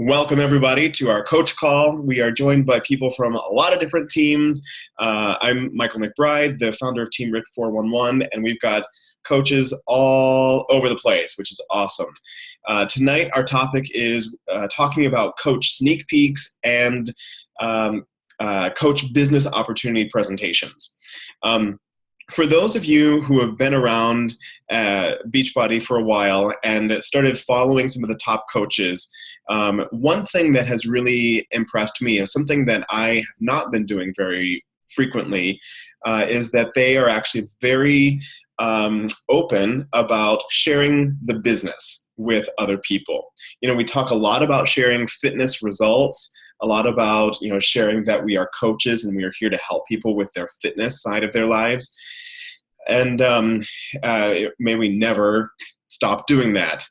Welcome, everybody, to our coach call. We are joined by people from a lot of different teams. I'm Michael McBride, the founder of Team RIC 411, and we've got coaches all over the place, which is awesome. Tonight, our topic is talking about coach sneak peeks and coach business opportunity presentations. For those of you who have been around Beachbody for a while and started following some of the top coaches, one thing that has really impressed me is something that I have not been doing very frequently, is that they are actually very open about sharing the business with other people. You know, we talk a lot about sharing fitness results, a lot about, sharing that we are coaches and we are here to help people with their fitness side of their lives. And may we never stop doing that.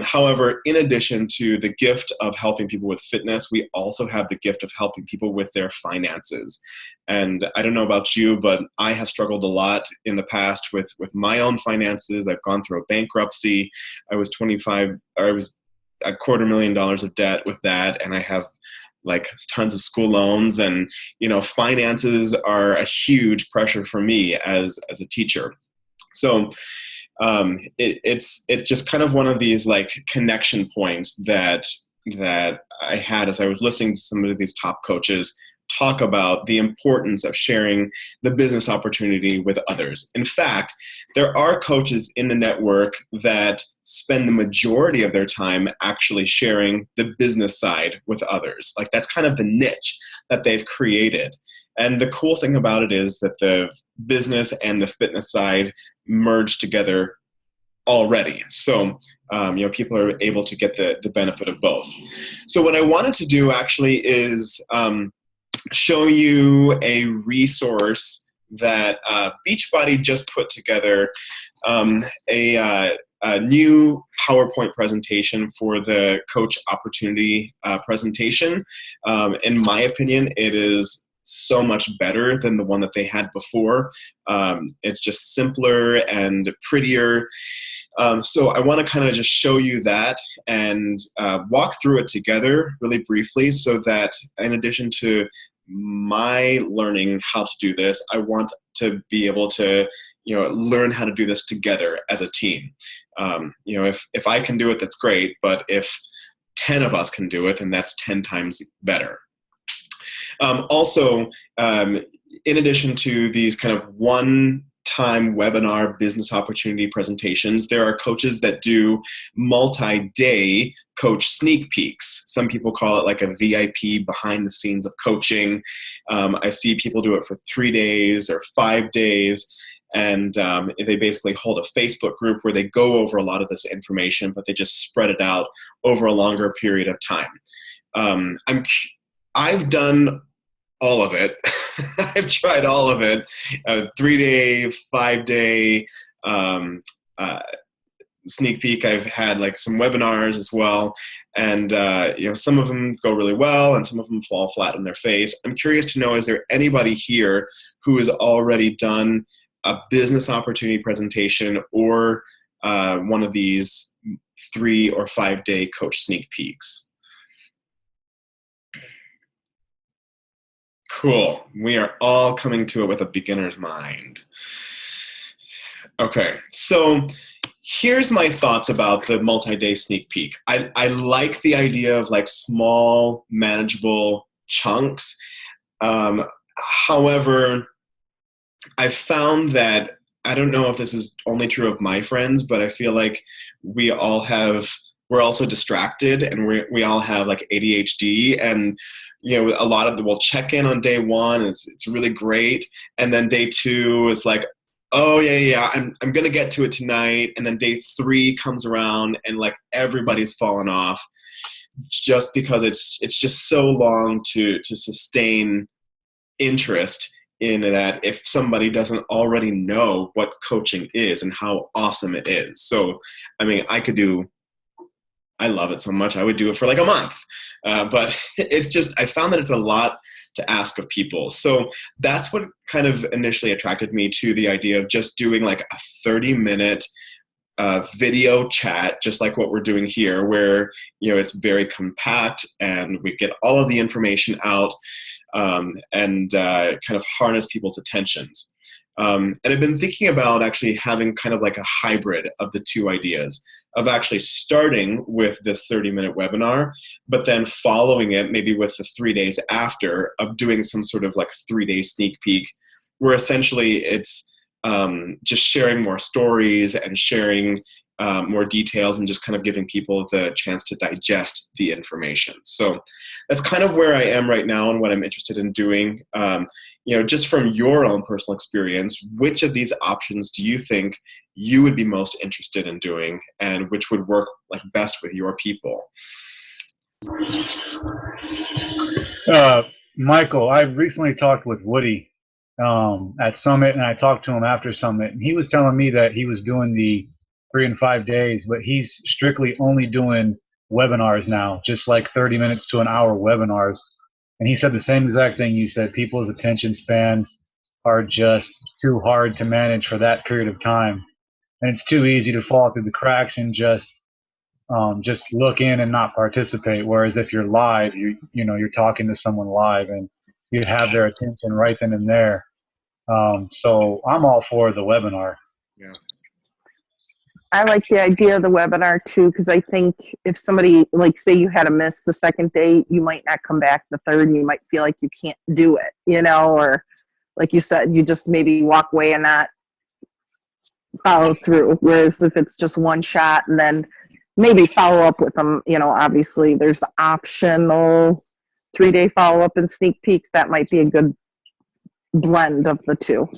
However, in addition to the gift of helping people with fitness, we also have the gift of helping people with their finances. And I don't know about you, but I have struggled a lot in the past with my own finances. I've gone through a bankruptcy. I was $250,000 of debt with that, and I have like tons of school loans, and finances are a huge pressure for me as a teacher. So it's just kind of one of these like connection points that I had as I was listening to some of these top coaches talk about the importance of sharing the business opportunity with others. In fact, there are coaches in the network that spend the majority of their time actually sharing the business side with others. Like, that's kind of the niche that they've created. And the cool thing about it is that the business and the fitness side merge together already. So, people are able to get the benefit of both. So what I wanted to do actually is show you a resource that Beachbody just put together, a new PowerPoint presentation for the Coach Opportunity presentation. In my opinion, it is so much better than the one that they had before. It's just simpler and prettier. So I want to kind of just show you that and walk through it together really briefly, so that in addition to my learning how to do this, I want to be able to learn how to do this together as a team. If I can do it, that's great, but if 10 of us can do it, then that's 10 times better. Also, in addition to these kind of one-time webinar business opportunity presentations, there are coaches that do multi-day coach sneak peeks. Some people call it like a VIP, behind the scenes of coaching. I see people do it for 3 days or 5 days. And they basically hold a Facebook group where they go over a lot of this information, but they just spread it out over a longer period of time. I've done all of it. I've tried all of it. 3-day, 5-day sneak peek. I've had like some webinars as well. And some of them go really well and some of them fall flat on their face. I'm curious to know, is there anybody here who has already done a business opportunity presentation or one of these 3 or 5-day coach sneak peeks? Cool. We are all coming to it with a beginner's mind. Okay, so here's my thoughts about the multi-day sneak peek. I like the idea of like small, manageable chunks. However, I found that, I don't know if this is only true of my friends, but I feel like we're also distracted, and we all have like ADHD, and a lot of them will check in on day 1. It's really great, and then day 2 is like, oh yeah, I'm gonna get to it tonight, and then day 3 comes around and like everybody's fallen off, just because it's just so long to sustain interest in that if somebody doesn't already know what coaching is and how awesome it is. So I mean, I love it so much, I would do it for like a month. But it's just, I found that it's a lot to ask of people. So that's what kind of initially attracted me to the idea of just doing like a 30-minute video chat, just like what we're doing here, where it's very compact and we get all of the information out, and kind of harness people's attentions. And I've been thinking about actually having kind of like a hybrid of the two ideas, of actually starting with the 30-minute webinar, but then following it maybe with the 3 days after, of doing some sort of like 3-day sneak peek, where essentially it's just sharing more stories and sharing more details, and just kind of giving people the chance to digest the information. So that's kind of where I am right now and what I'm interested in doing. Just from your own personal experience, which of these options do you think you would be most interested in doing, and which would work like best with your people? Michael, I recently talked with Woody at Summit, and I talked to him after Summit, and he was telling me that he was doing the 3 and 5 days, but he's strictly only doing webinars now, just like 30 minutes to an hour webinars. And he said the same exact thing you said. People's attention spans are just too hard to manage for that period of time. And it's too easy to fall through the cracks and just look in and not participate. Whereas if you're live, you're talking to someone live and you have their attention right then and there. So I'm all for the webinar. Yeah. I like the idea of the webinar too, because I think if somebody, like, say you had to miss the second day, you might not come back the third, and you might feel like you can't do it, or like you said, you just maybe walk away and not follow through. Whereas if it's just one shot, and then maybe follow up with them, obviously there's the optional 3-day follow-up and sneak peeks. That might be a good blend of the two.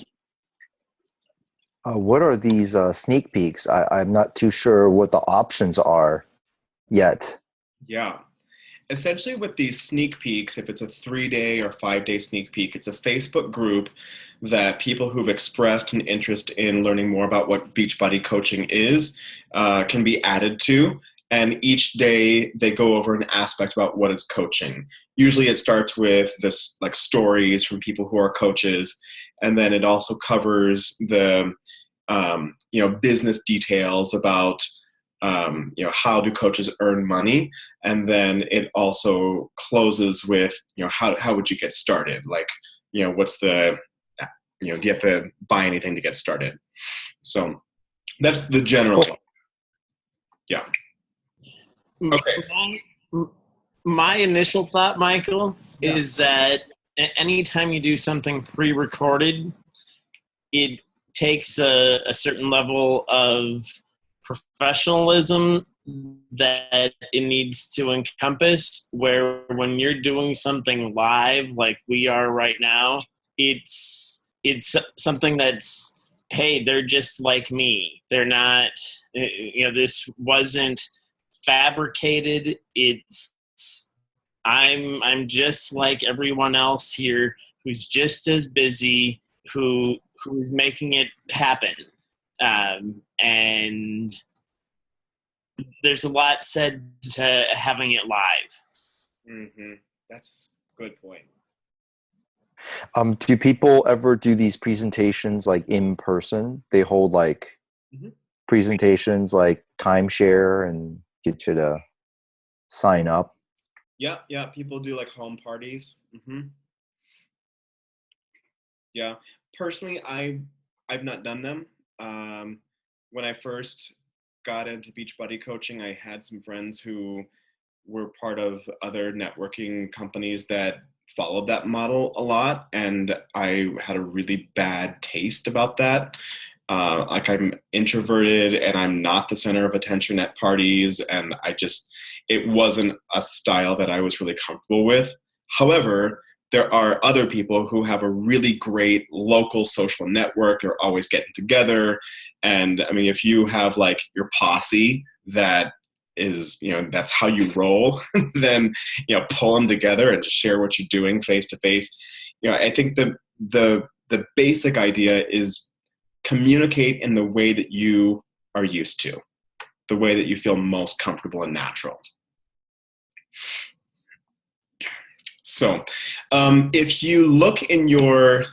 What are these sneak peeks? I'm not too sure what the options are yet. Yeah. Essentially with these sneak peeks, if it's a 3-day or 5-day sneak peek, it's a Facebook group that people who've expressed an interest in learning more about what Beachbody coaching is can be added to. And each day they go over an aspect about what is coaching. Usually it starts with this like stories from people who are coaches. And then it also covers the, business details about, how do coaches earn money? And then it also closes with, how would you get started? Like, what's the, do you have to buy anything to get started? So that's the general. Cool. Yeah. Okay. My initial thought, Michael, is that anytime you do something pre-recorded, it takes a certain level of professionalism that it needs to encompass, where when you're doing something live like we are right now, it's something that's, hey, they're just like me. They're not, this wasn't fabricated. I'm just like everyone else here who's just as busy, who's making it happen. And there's a lot said to having it live. Mm-hmm. That's a good point. Do people ever do these presentations like in person? They hold like presentations like timeshare and get you to sign up. Yeah. People do like home parties. Mm-hmm. Yeah. Personally, I've not done them. When I first got into Beachbody coaching, I had some friends who were part of other networking companies that followed that model a lot, and I had a really bad taste about that. Like, I'm introverted and I'm not the center of attention at parties, and it wasn't a style that I was really comfortable with. However, there are other people who have a really great local social network. They're always getting together. And I mean, if you have like your posse that is, that's how you roll, then, pull them together and just share what you're doing face to face. I think the basic idea is communicate in the way that you are used to, the way that you feel most comfortable and natural. So if you look in your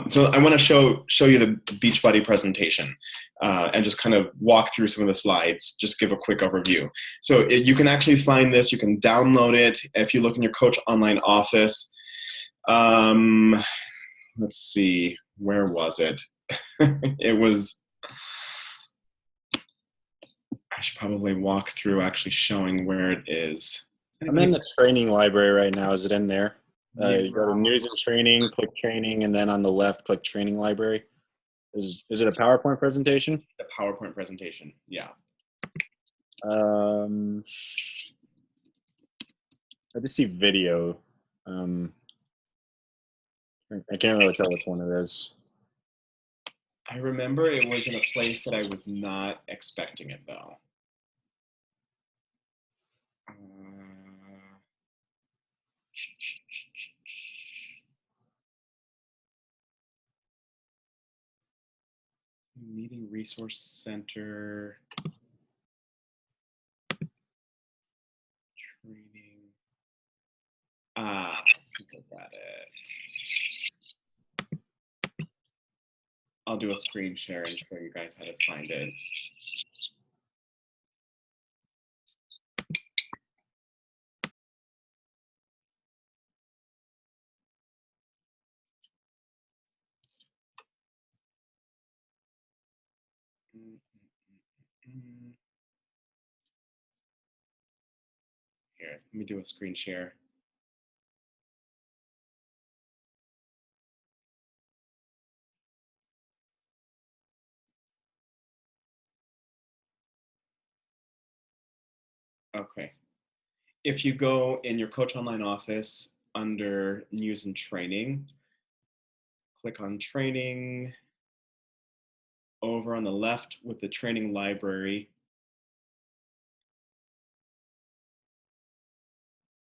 So I want to show you the Beachbody presentation and just kind of walk through some of the slides, just give a quick overview. So you can actually find this, you can download it if you look in your Coach Online office. Let's see, where was it? It was, I should probably walk through actually showing where it is. I'm in the training library right now. Is it in there? You go to news and training, click training, and then on the left, click training library. Is it a PowerPoint presentation? A PowerPoint presentation, yeah. I just see video. I can't really tell which one it is. I remember it was in a place that I was not expecting it though. Meeting Resource Center. Training. I think I got it. I'll do a screen share and show you guys how to find it. Here, let me do a screen share. Okay. If you go in your Coach Online office under News and Training, click on Training. Over on the left with the training library.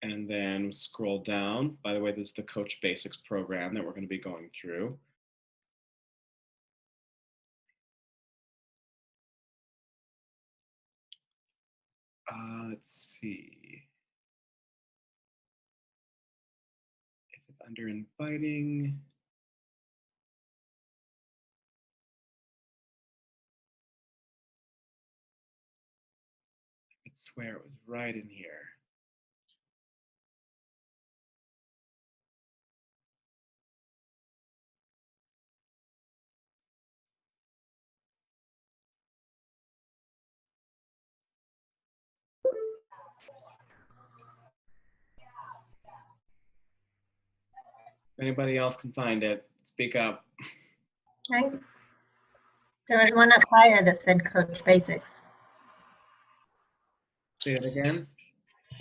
And then scroll down. By the way, this is the Coach Basics program that we're going to be going through. Let's see. Is it under inviting? I swear it was right in here. If anybody else can find it, speak up. Right. There was one up higher that said Coach Basics. Say it again.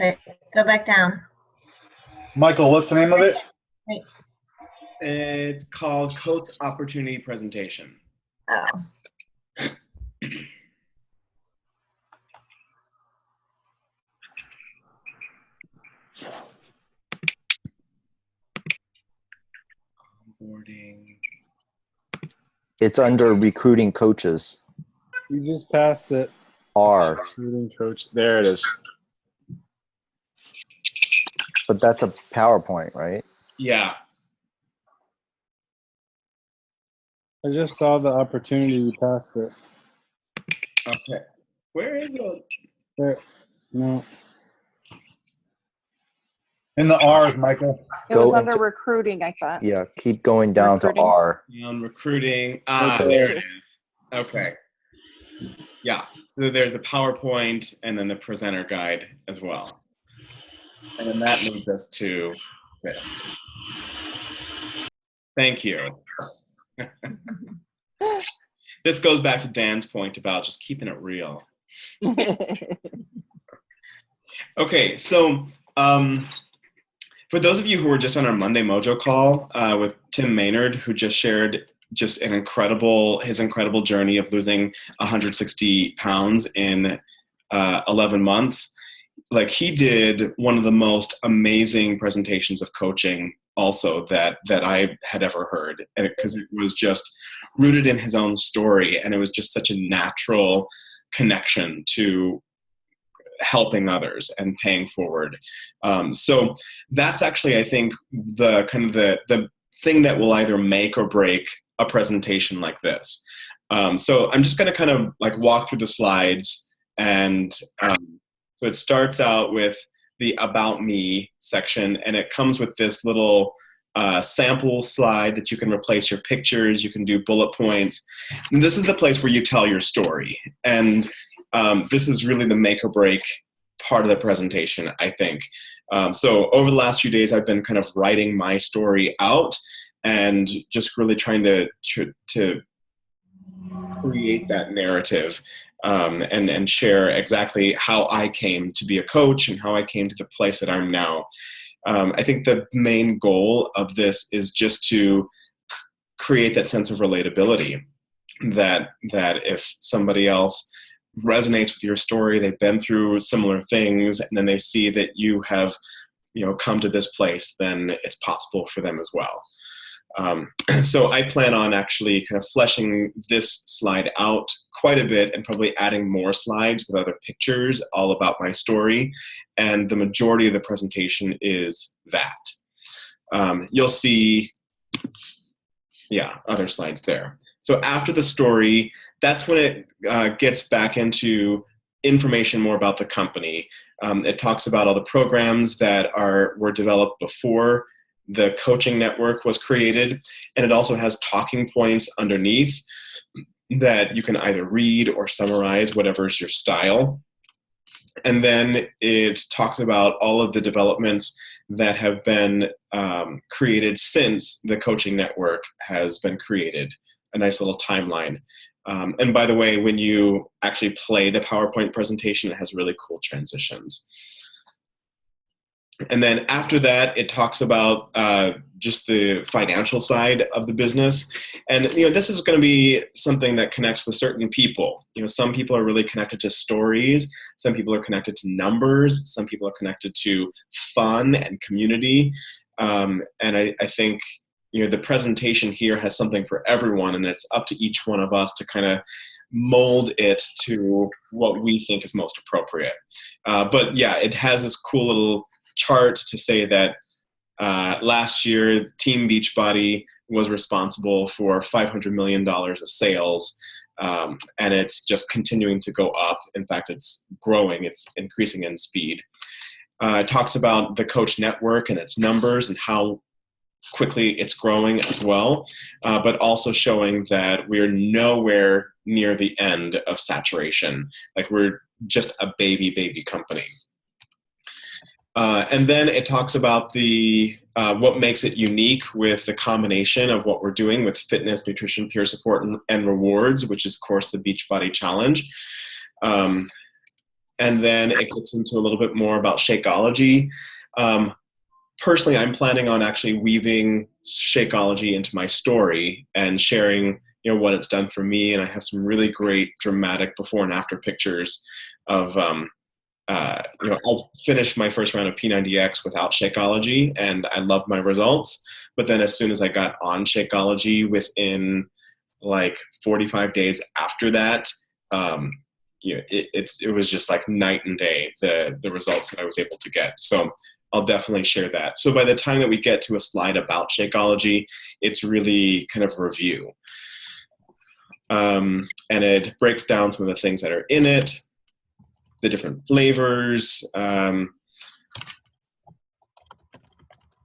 Right. Go back down. Michael, what's the name of it? Right. It's called Coach Opportunity Presentation. Oh. Onboarding. It's under recruiting coaches. You just passed it. R. Recruiting coach. There it is. But that's a PowerPoint, right? Yeah. I just saw the opportunity. You passed it. Okay. Where is it? There. No. In the R's, Michael. It was Go under into- recruiting, I thought. Yeah, keep going down Recruiting. to R. On recruiting. Okay. There it is. Okay. Yeah. So there's the PowerPoint and then the presenter guide as well. And then that leads us to this. Thank you. This goes back to Dan's point about just keeping it real. Okay, so for those of you who were just on our Monday Mojo call with Tim Maynard, who just shared just his incredible journey of losing 160 pounds in 11 months, like he did one of the most amazing presentations of coaching also that I had ever heard, and because it was just rooted in his own story, and it was just such a natural connection to helping others and paying forward. So that's actually, I think, the kind of the thing that will either make or break a presentation like this. So I'm just going to kind of like walk through the slides, and so it starts out with the About Me section, and it comes with this little sample slide that you can replace your pictures, you can do bullet points. And this is the place where you tell your story. And this is really the make or break part of the presentation, I think. So over the last few days, I've been kind of writing my story out and just really trying to create that narrative and share exactly how I came to be a coach and how I came to the place that I'm now. I think the main goal of this is just to create that sense of relatability, that if somebody else resonates with your story, they've been through similar things, and then they see that you have, come to this place, then it's possible for them as well. So I plan on actually kind of fleshing this slide out quite a bit and probably adding more slides with other pictures all about my story. And the majority of the presentation is that. You'll see, other slides there. So after the story, that's when it gets back into information more about the company. It talks about all the programs that were developed before the coaching network was created, and it also has talking points underneath that you can either read or summarize, whatever's your style. And then it talks about all of the developments that have been created since the coaching network has been created, a nice little timeline. And by the way, when you actually play the PowerPoint presentation, it has really cool transitions. And then after that, it talks about just the financial side of the business. And, this is going to be something that connects with certain people. Some people are really connected to stories. Some people are connected to numbers. Some people are connected to fun and community. And I think, the presentation here has something for everyone, and it's up to each one of us to kind of mold it to what we think is most appropriate. But yeah, it has this cool little chart to say that last year Team Beachbody was responsible for $500 million of sales, and it's just continuing to go up. In fact, it's growing, it's increasing in speed. It talks about the coach network and its numbers and how quickly it's growing as well, but also showing that we're nowhere near the end of saturation. Like, we're just a baby company. And then it talks about what makes it unique with the combination of what we're doing with fitness, nutrition, peer support, and rewards, which is, of course, the Beachbody Challenge. And then it gets into a little bit more about Shakeology. Personally, I'm planning on actually weaving Shakeology into my story and sharing, what it's done for me. And I have some really great dramatic before and after pictures of, I'll finish my first round of P90X without Shakeology, and I love my results. But then as soon as I got on Shakeology, within like 45 days after that, it was just like night and day, the results that I was able to get. So I'll definitely share that. So by the time that we get to a slide about Shakeology, it's really kind of review. And it breaks down some of the things that are in it, the different flavors, and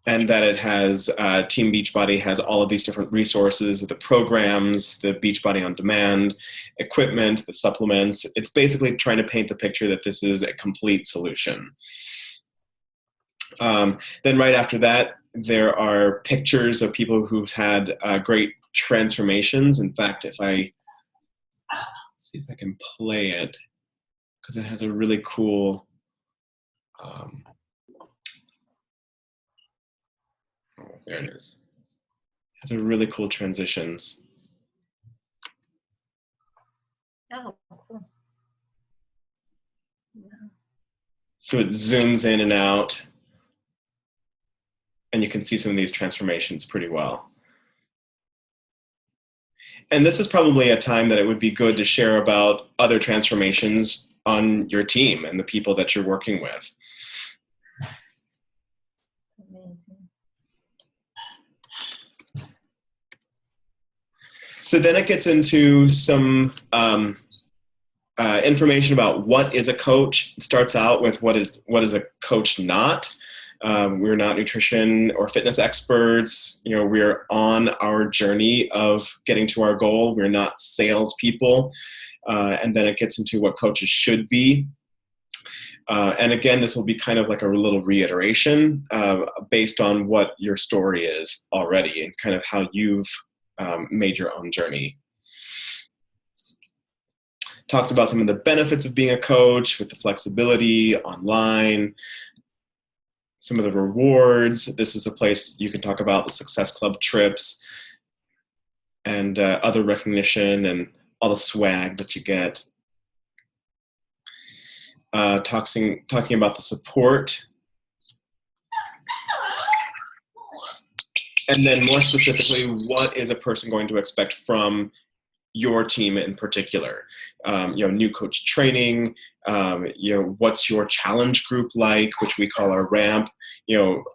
that it has, Team Beachbody has all of these different resources with the programs, the Beachbody On Demand, equipment, the supplements. It's basically trying to paint the picture that this is a complete solution. Then right after that, there are pictures of people who've had great transformations. In fact, if I see if I can play it, because it has a really cool, there it is. It has a really cool transitions. Oh, cool. Yeah. So it zooms in and out, and you can see some of these transformations pretty well. And this is probably a time that it would be good to share about other transformations on your team and the people that you're working with. Amazing. So then it gets into some information about what is a coach. It starts out with what is a coach not. We're not nutrition or fitness experts. We're on our journey of getting to our goal. We're not salespeople. And then it gets into what coaches should be. And again, this will be kind of like a little reiteration based on what your story is already and kind of how you've made your own journey. Talks about some of the benefits of being a coach with the flexibility online, some of the rewards. This is a place you can talk about the Success Club trips and other recognition and all the swag that you get. Talking about the support. And then more specifically, what is a person going to expect from your team in particular? New coach training, what's your challenge group like, which we call our ramp.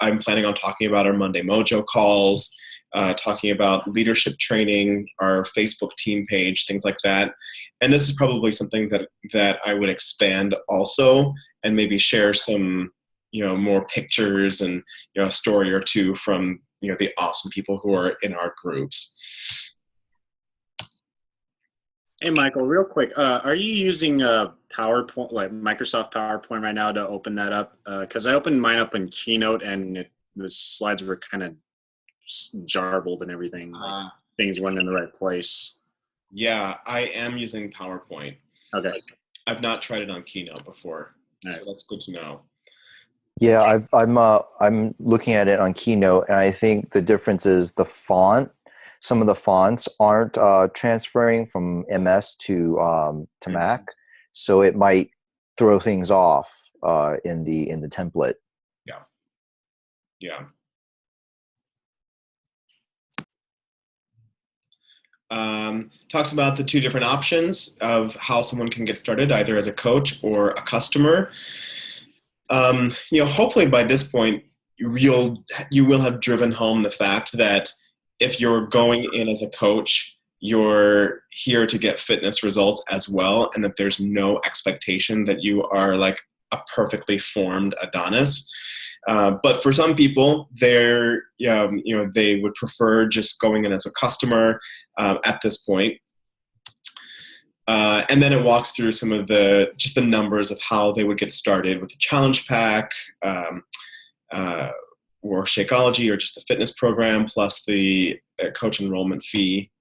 I'm planning on talking about our Monday Mojo calls, talking about leadership training, our Facebook team page, things like that. And this is probably something that I would expand also and maybe share some, more pictures and, a story or two from, the awesome people who are in our groups. Hey, Michael, real quick, are you using PowerPoint, like Microsoft PowerPoint right now to open that up? Because I opened mine up in Keynote and the slides were kind of jarbled and everything. Like things weren't in the right place. Yeah, I am using PowerPoint. Okay. I've not tried it on Keynote before, All so right. that's good to know. Yeah, I'm looking at it on Keynote, and I think the difference is the font. Some of the fonts aren't transferring from MS to Mac, so it might throw things off in the template. Yeah. Talks about the two different options of how someone can get started, either as a coach or a customer. Hopefully by this point, you will have driven home the fact that if you're going in as a coach, you're here to get fitness results as well, and that there's no expectation that you are like a perfectly formed Adonis. But for some people, they would prefer just going in as a customer at this point. And then it walks through some of the numbers of how they would get started with the challenge pack, or Shakeology, or just the fitness program, plus the coach enrollment fee.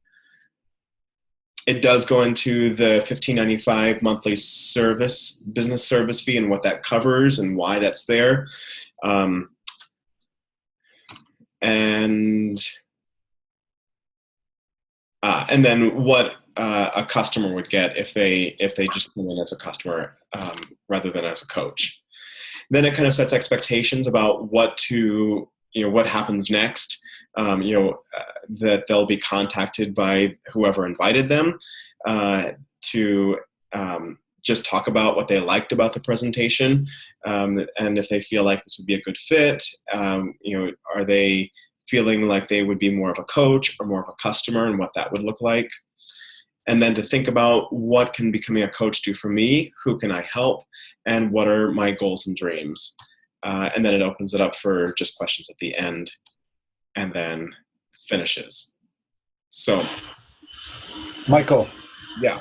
It does go into the $15.95 monthly business service fee and what that covers and why that's there. And then what a customer would get if they just come in as a customer rather than as a coach. Then it kind of sets expectations about what happens next. That they'll be contacted by whoever invited them to just talk about what they liked about the presentation, and if they feel like this would be a good fit. Are they feeling like they would be more of a coach or more of a customer, and what that would look like. And then to think about what can becoming a coach do for me, who can I help, and what are my goals and dreams. And then it opens it up for just questions at the end, and then finishes. So, Michael, yeah.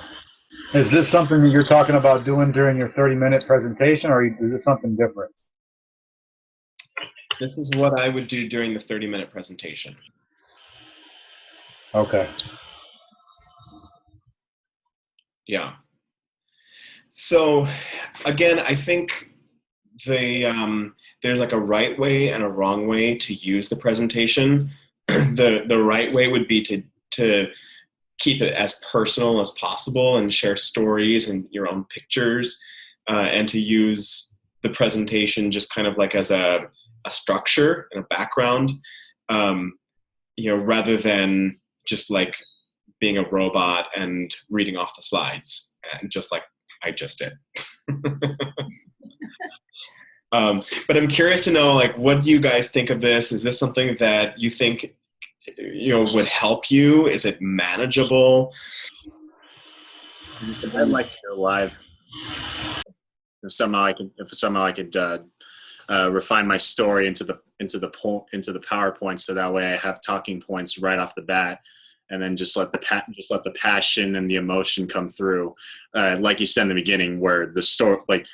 is this something that you're talking about doing during your 30-minute presentation, or is this something different? This is what I would do during the 30-minute presentation. Okay. Yeah. So again, I think there's like a right way and a wrong way to use the presentation. The right way would be to keep it as personal as possible and share stories and your own pictures, and to use the presentation just kind of like as a structure and a background, rather than just like being a robot and reading off the slides, and just like I just did. But I'm curious to know, like, what do you guys think of this? Is this something that you think would help you? Is it manageable? I'd like to go live. If somehow I could refine my story into the PowerPoint, so that way I have talking points right off the bat, and then just let the passion and the emotion come through, like you said in the beginning, where the story, like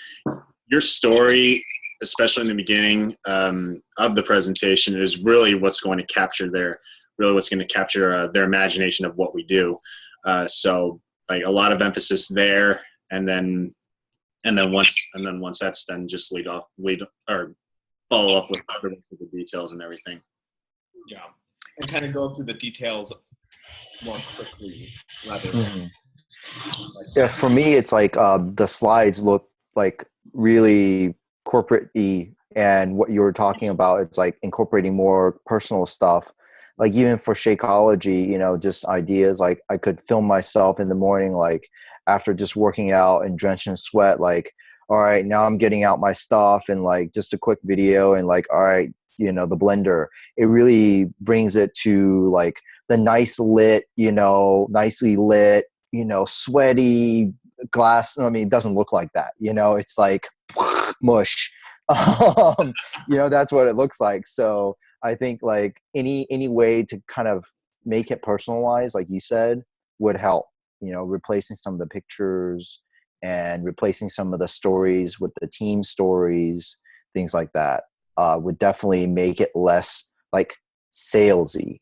your story, especially in the beginning of the presentation, is really what's going to capture their imagination of what we do. So like a lot of emphasis there, and then once that's done, just follow up with the rest of the details and everything. Yeah, and kind of go through the details more quickly rather than. Yeah, for me, it's like the slides look like really corporate-y, and what you were talking about, it's like incorporating more personal stuff. Like even for Shakeology, just ideas. Like I could film myself in the morning, like after just working out and drenched in sweat, like, all right, now I'm getting out my stuff, and like just a quick video, and like, all right, the blender. It really brings it to like the nicely lit, sweaty glass. I mean, it doesn't look like that, it's like mush. That's what it looks like. So I think like any way to kind of make it personalized, like you said, would help. Replacing some of the pictures and replacing some of the stories with the team stories, things like that, would definitely make it less like salesy.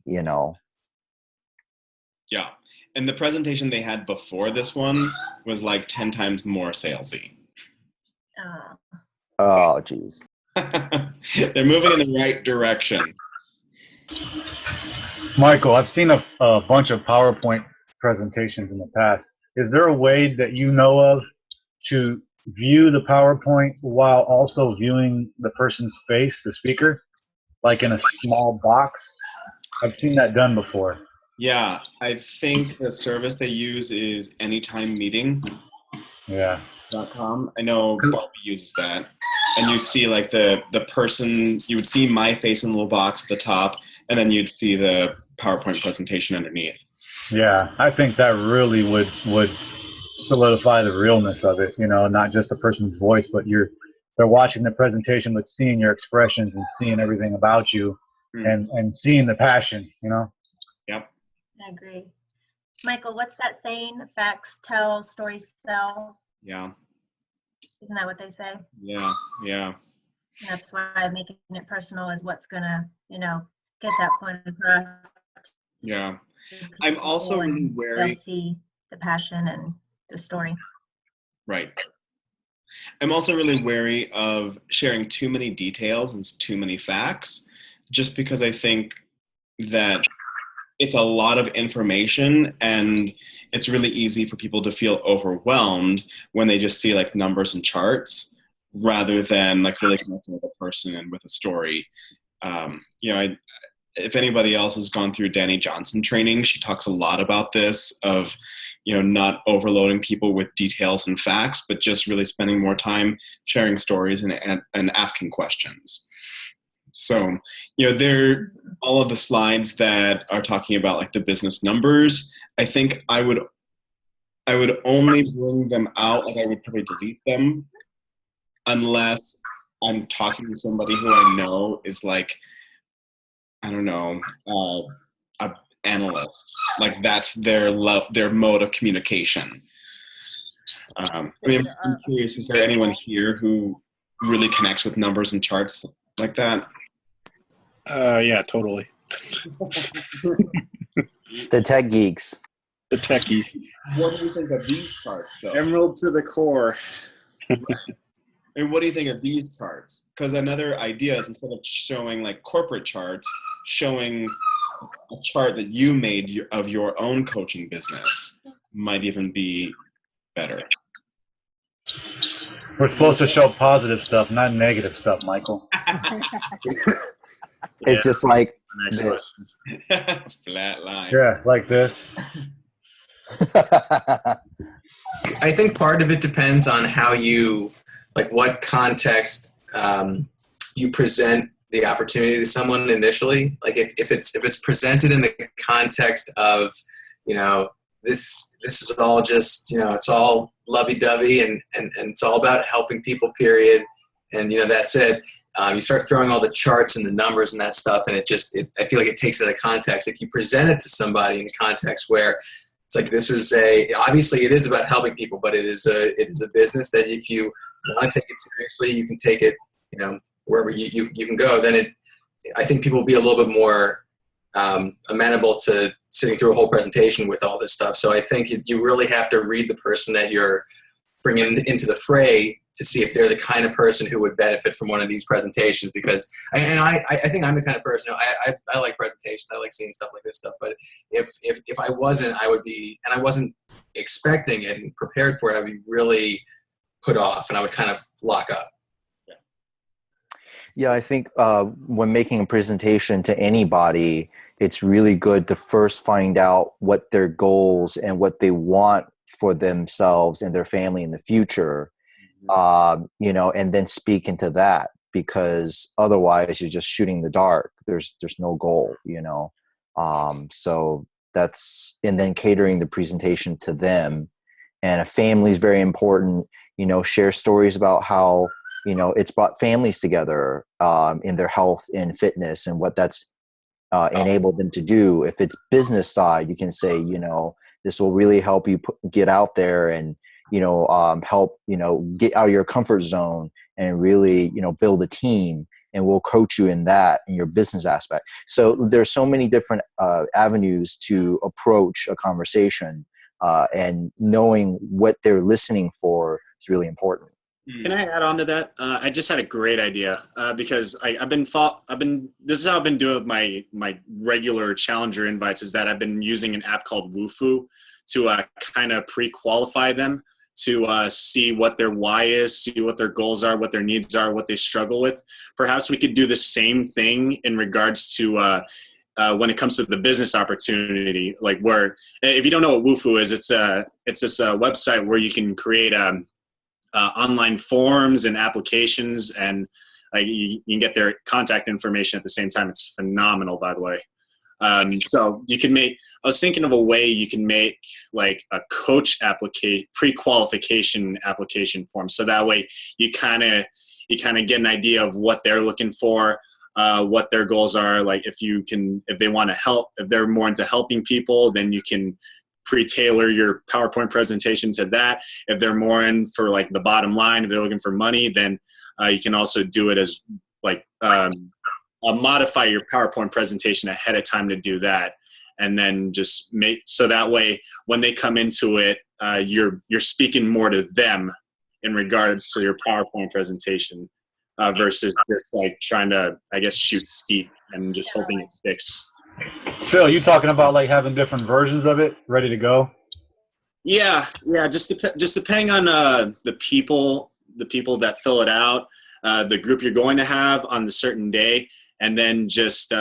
Yeah, and the presentation they had before this one was like 10 times more salesy. Oh, geez. They're moving in the right direction. Michael, I've seen a bunch of PowerPoint presentations in the past. Is there a way that you know of to view the PowerPoint while also viewing the person's face, the speaker, like in a small box? I've seen that done before. Yeah, I think the service they use is Anytime Meeting. Yeah. .com. I know Barbie uses that. And you see like the person, you would see my face in the little box at the top, and then you'd see the PowerPoint presentation underneath. Yeah, I think that really would solidify the realness of it, not just the person's voice, but they're watching the presentation, but seeing your expressions and seeing everything about you, and seeing the passion, Yep. I agree. Michael, what's that saying? Facts tell, stories sell. Yeah. Isn't that what they say? Yeah. And that's why making it personal is what's gonna, get that point across. Yeah. I'm also really wary. They'll see the passion and the story. Right. I'm also really wary of sharing too many details and too many facts, just because I think that it's a lot of information, and it's really easy for people to feel overwhelmed when they just see like numbers and charts rather than like really connecting with a person and with a story. If anybody else has gone through Danny Johnson training, she talks a lot about this of, not overloading people with details and facts, but just really spending more time sharing stories and asking questions. So, there all of the slides that are talking about like the business numbers, I think I would only bring them out, like I would probably delete them unless I'm talking to somebody who I know is like, I don't know, a analyst. Like that's their mode of communication. I'm curious, is there anyone here who really connects with numbers and charts like that? Yeah, totally. The tech geeks. The techies. What do you think of these charts, though? Emerald to the core. And what do you think of these charts? Because another idea is, instead of showing like corporate charts, showing a chart that you made of your own coaching business might even be better. We're supposed to show positive stuff, not negative stuff, Michael. It's just like this. Flat line. Yeah, like this. I think part of it depends on how you, like what context you present the opportunity to someone initially. Like if it's presented in the context of, this is all just, it's all lovey-dovey and it's all about helping people, period. And, that's it. You start throwing all the charts and the numbers and that stuff, and I feel like it takes it out of context. If you present it to somebody in a context where it's like, obviously it is about helping people, but it is a business that if you want to take it seriously, you can take it, wherever you can go, then I think people will be a little bit more amenable to sitting through a whole presentation with all this stuff. So I think you really have to read the person that you're bringing into the fray to see if they're the kind of person who would benefit from one of these presentations. Because, I think I'm the kind of person, I like presentations, I like seeing stuff like this stuff, but if I wasn't, I would be, and I wasn't expecting it and prepared for it, I'd be really put off and I would kind of lock up. Yeah, I think when making a presentation to anybody, it's really good to first find out what their goals and what they want for themselves and their family in the future, and then speak into that, because otherwise you're just shooting the dark. There's no goal, so that's, and then catering the presentation to them. And a family is very important, share stories about how, it's brought families together in their health and fitness and what that's enabled them to do. If it's business side, you can say, this will really help you get out there and, help, get out of your comfort zone and really, build a team, and we'll coach you in that, in your business aspect. So there's so many different avenues to approach a conversation, and knowing what they're listening for is really important. Can I add on to that? I just had a great idea because this is how I've been doing with my regular Challenger invites, is that I've been using an app called Wufoo to kind of pre-qualify them to see what their why is, see what their goals are, what their needs are, what they struggle with. Perhaps we could do the same thing in regards to when it comes to the business opportunity, like where, if you don't know what Wufoo is, it's this website where you can create online forms and applications, and you can get their contact information at the same time. It's phenomenal, by the way. So you can I was thinking of a way you can make like a coach pre-qualification application form. So that way you kind of get an idea of what they're looking for, what their goals are. Like if they want to help, if they're more into helping people, then you can pre-tailor your PowerPoint presentation to that. If they're more in for like the bottom line, if they're looking for money, then you can also do it as like modify your PowerPoint presentation ahead of time to do that, and then just make so that way when they come into it, you're speaking more to them in regards to your PowerPoint presentation versus just like trying to, I guess, shoot skeet and just hoping it sticks. Phil, you talking about like having different versions of it ready to go? Yeah. Just depending on the people that fill it out, the group you're going to have on the certain day, and then just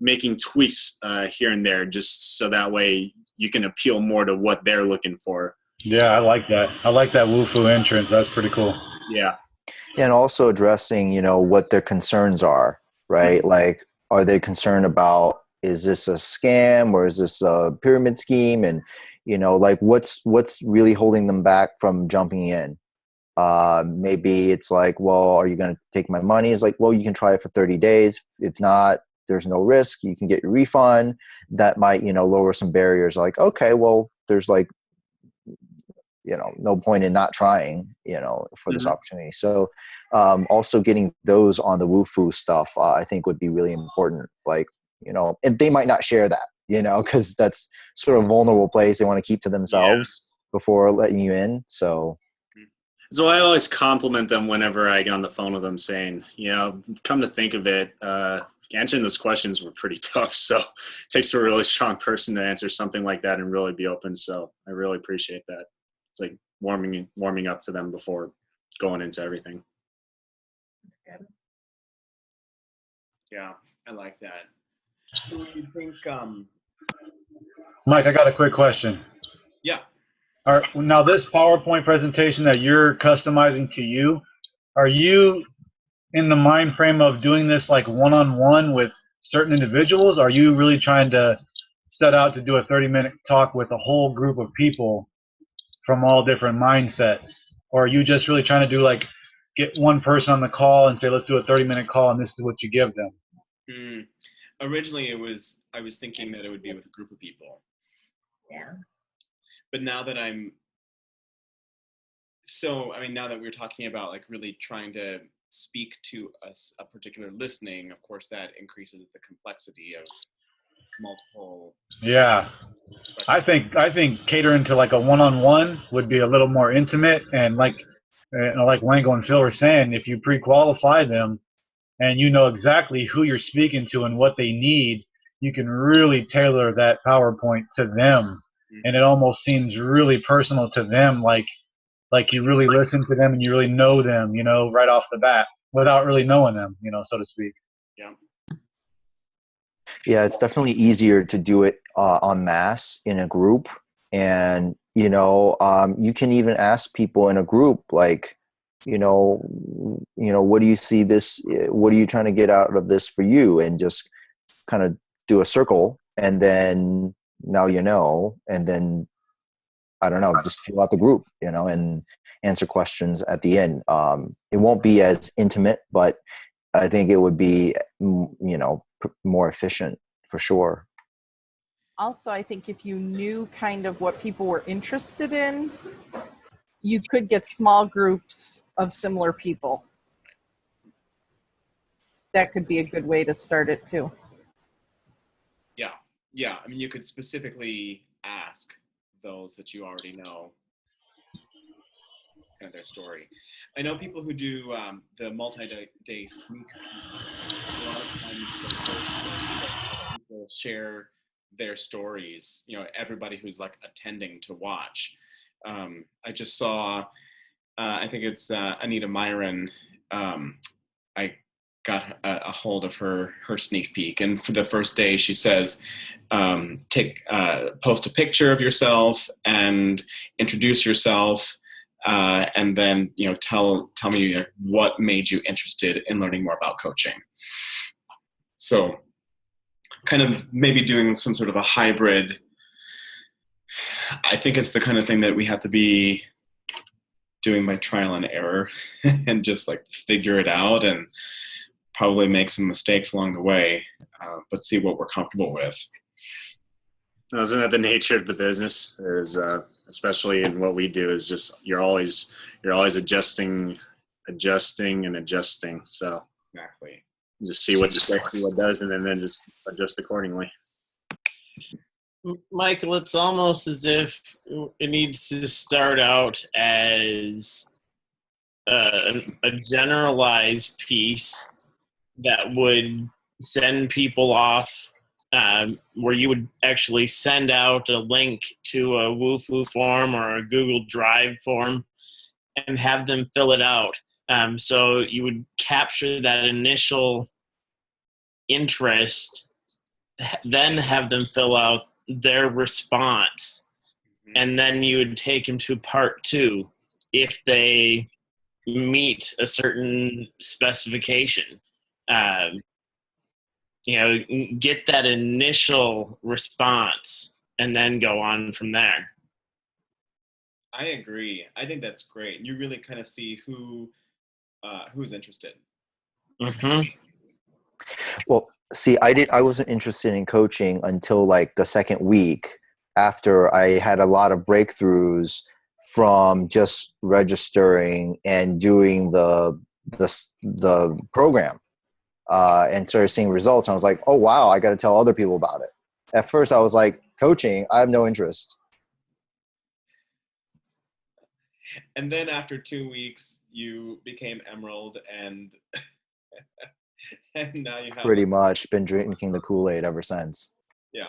making tweaks here and there, just so that way you can appeal more to what they're looking for. Yeah, I like that. I like that Wufoo entrance. That's pretty cool. Yeah. And also addressing, what their concerns are, right? Mm-hmm. Like, are they concerned about, is this a scam or is this a pyramid scheme? And, like what's really holding them back from jumping in? Maybe it's like, well, are you going to take my money? It's like, well, you can try it for 30 days. If not, there's no risk. You can get your refund. That might, lower some barriers. Like, okay, well, there's like, no point in not trying, for this opportunity. So also getting those on the Wufoo stuff, I think would be really important. Like, and they might not share that, because that's sort of a vulnerable place they want to keep to themselves before letting you in. So I always compliment them whenever I get on the phone with them saying, come to think of it, answering those questions were pretty tough. So it takes a really strong person to answer something like that and really be open. So I really appreciate that. It's like warming up to them before going into everything. Yeah, I like that. So what do you think? Mike, I got a quick question. Yeah. All right, now this PowerPoint presentation that you're customizing to you, are you in the mind frame of doing this like one-on-one with certain individuals? Or are you really trying to set out to do a 30-minute talk with a whole group of people from all different mindsets? Or are you just really trying to do like get one person on the call and say, let's do a 30-minute call and this is what you give them? Originally I was thinking that it would be with a group of people. Yeah. But now that now that we're talking about like really trying to speak to a particular listening, of course that increases the complexity of multiple. Yeah. I think catering to like a one-on-one would be a little more intimate, and like Wango and Phil were saying, if you pre-qualify them and you know exactly who you're speaking to and what they need, you can really tailor that PowerPoint to them, and it almost seems really personal to them, like you really listen to them and you really know them, right off the bat, without really knowing them, so to speak. Yeah. Yeah, it's definitely easier to do it en masse in a group. And, you can even ask people in a group, like, what do you see this, what are you trying to get out of this for you? And just kind of do a circle, and then now and then, I don't know, just fill out the group, and answer questions at the end. It won't be as intimate, but I think it would be, more efficient for sure. Also, I think if you knew kind of what people were interested in, you could get small groups of similar people. That could be a good way to start it too. Yeah. I mean, you could specifically ask those that you already know kind of their story. I know people who do the multi-day sneak peek. A lot of times people share their stories, everybody who's like attending to watch. I just saw, I think it's Anita Myron. I got a hold of her sneak peek, and for the first day she says, post a picture of yourself and introduce yourself, and then tell me what made you interested in learning more about coaching. So kind of maybe doing some sort of a hybrid. I think it's the kind of thing that we have to be doing by trial and error and just like figure it out, and probably make some mistakes along the way, but see what we're comfortable with. Isn't that the nature of the business? Is especially in what we do, is just you're always adjusting and adjusting. So exactly, just see what sticks and what doesn't, and then just adjust accordingly. Michael, it's almost as if it needs to start out as a generalized piece that would send people off, where you would actually send out a link to a Wufoo form or a Google Drive form and have them fill it out. So you would capture that initial interest, then have them fill out their response, and then you would take them to part 2 if they meet a certain specification. Get that initial response and then go on from there. I agree. I think that's great. You really kind of see who's interested. Mm-hmm. Well, see, I wasn't interested in coaching until like the second week, after I had a lot of breakthroughs from just registering and doing the program, and started seeing results. And I was like, oh wow, I got to tell other people about it. At first I was like, coaching, I have no interest. And then after 2 weeks you became Emerald, and and now you have pretty much been drinking the Kool-Aid ever since. Yeah.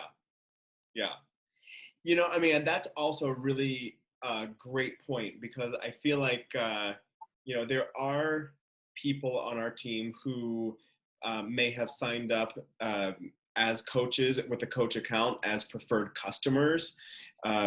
I mean, and that's also a really great point, because I feel like there are people on our team who may have signed up as coaches with a coach account as preferred customers,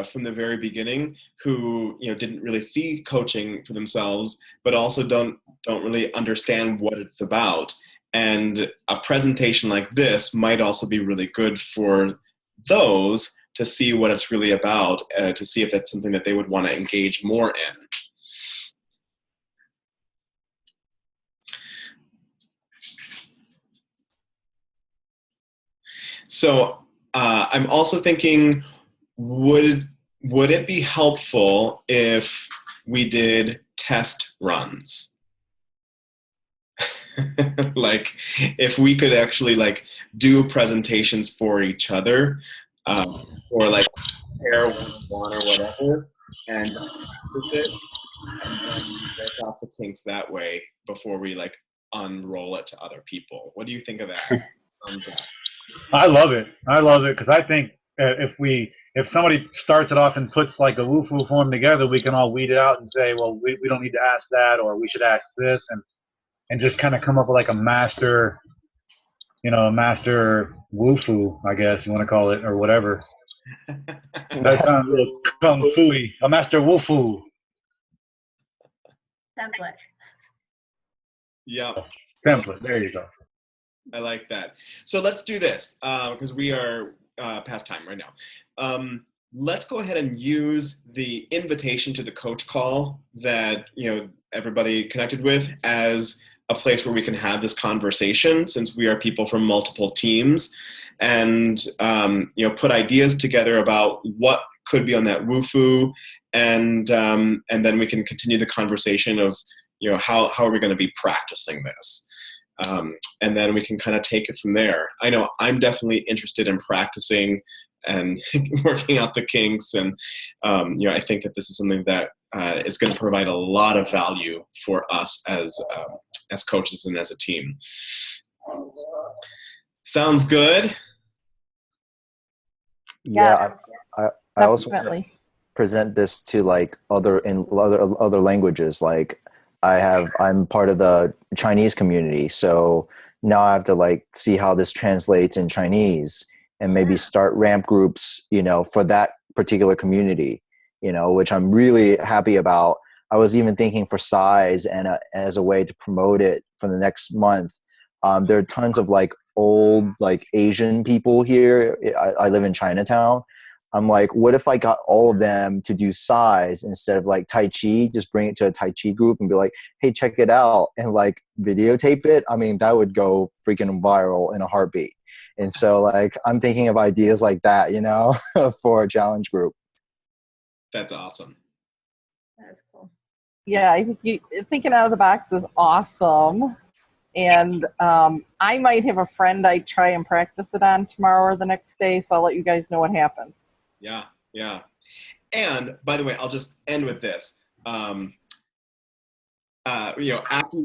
from the very beginning who didn't really see coaching for themselves, but also don't really understand what it's about. And a presentation like this might also be really good for those to see what it's really about, to see if that's something that they would want to engage more in. So I'm also thinking, would it be helpful if we did test runs? Like if we could actually like do presentations for each other, or like pair one or whatever, and just practice it, and then work off the kinks that way before we like unroll it to other people. What do you think of that? I love it. I love it because I think if somebody starts it off and puts like a woo-foo form together, we can all weed it out and say, well, we don't need to ask that, or we should ask this, and just kind of come up with like a master woo-foo, I guess you want to call it, or whatever. That sounds a little kung fu-y. A master woo-foo. Template. Yeah. Template. There you go. I like that. So let's do this because we are past time right now. Let's go ahead and use the invitation to the coach call that everybody connected with as a place where we can have this conversation, since we are people from multiple teams, and put ideas together about what could be on that woo-foo, and then we can continue the conversation of how are we going to be practicing this. And then we can kind of take it from there. I know I'm definitely interested in practicing and working out the kinks, and I think that this is something that is going to provide a lot of value for us as coaches and as a team. Sounds good. Yeah, I also want to present this to like other languages. Like I'm part of the Chinese community, so now I have to like see how this translates in Chinese, and maybe start ramp groups, for that particular community, which I'm really happy about. I was even thinking for size and as a way to promote it for the next month. There are tons of like old like Asian people here. I live in Chinatown. I'm like, what if I got all of them to do size instead of like Tai Chi, just bring it to a Tai Chi group and be like, hey, check it out, and like videotape it. I mean, that would go freaking viral in a heartbeat. And so like, I'm thinking of ideas like that, for a challenge group. That's awesome. That's cool. Yeah, I think thinking out of the box is awesome. And I might have a friend I try and practice it on tomorrow or the next day, so I'll let you guys know what happens. Yeah. And by the way, I'll just end with this. After you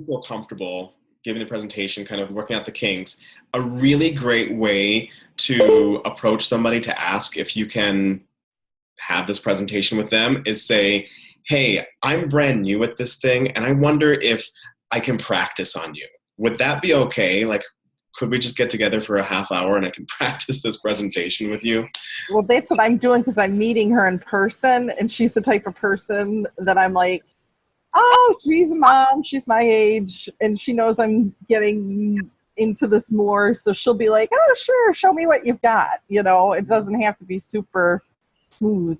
feel comfortable giving the presentation, kind of working out the kinks, a really great way to approach somebody to ask if you can have this presentation with them is say, hey, I'm brand new at this thing, and I wonder if I can practice on you. Would that be okay? Like, could we just get together for a half hour and I can practice this presentation with you? Well, that's what I'm doing, because I'm meeting her in person, and she's the type of person that I'm like, oh, she's a mom, she's my age, and she knows I'm getting into this more, so she'll be like, oh, sure, show me what you've got. It doesn't have to be super smooth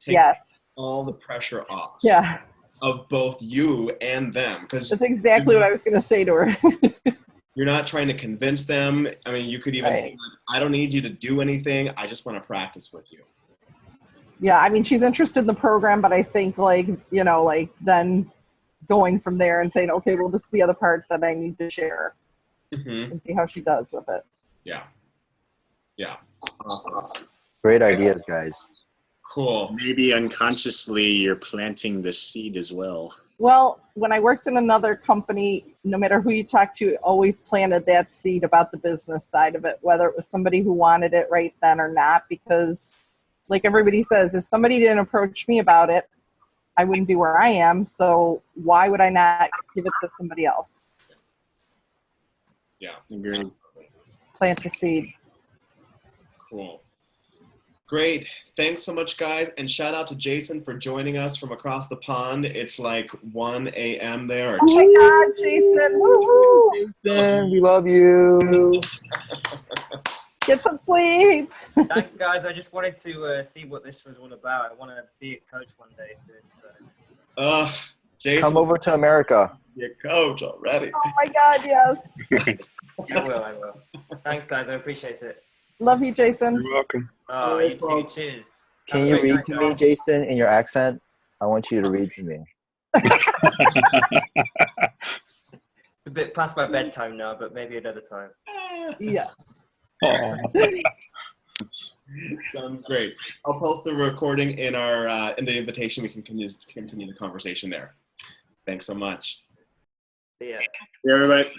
yet. All the pressure off. Yeah. Of both you and them. Because that's exactly what I was going to say to her. You're not trying to convince them. I mean, you could even say, I don't need you to do anything. I just want to practice with you. Yeah, I mean, she's interested in the program, but I think then going from there and saying, okay, well, this is the other part that I need to share, and see how she does with it. Yeah. Awesome. Great ideas, guys. Cool. Maybe unconsciously you're planting the seed as well. Well, when I worked in another company, no matter who you talk to, always planted that seed about the business side of it, whether it was somebody who wanted it right then or not, because like everybody says, if somebody didn't approach me about it, I wouldn't be where I am. So why would I not give it to somebody else? Yeah. Agreed. Plant the seed. Great. Thanks so much, guys. And shout out to Jason for joining us from across the pond. It's like 1 a.m. there. Or Oh my God, Jason. Woo-hoo. Jason, we love you. Get some sleep. Thanks, guys. I just wanted to see what this was all about. I want to be a coach one day soon. So. Jason, Come over to America. You're a coach already. Oh my God, yes. I will. Thanks, guys. I appreciate it. Love you, Jason. You're welcome. Oh, you too. Cheers. Can you read to me, Jason, in your accent? I want you to read to me. It's a bit past my bedtime now, but maybe another time. Yeah. Oh. Sounds great. I'll post the recording in our in the invitation. We can continue the conversation there. Thanks so much. Yeah. Yeah, everybody.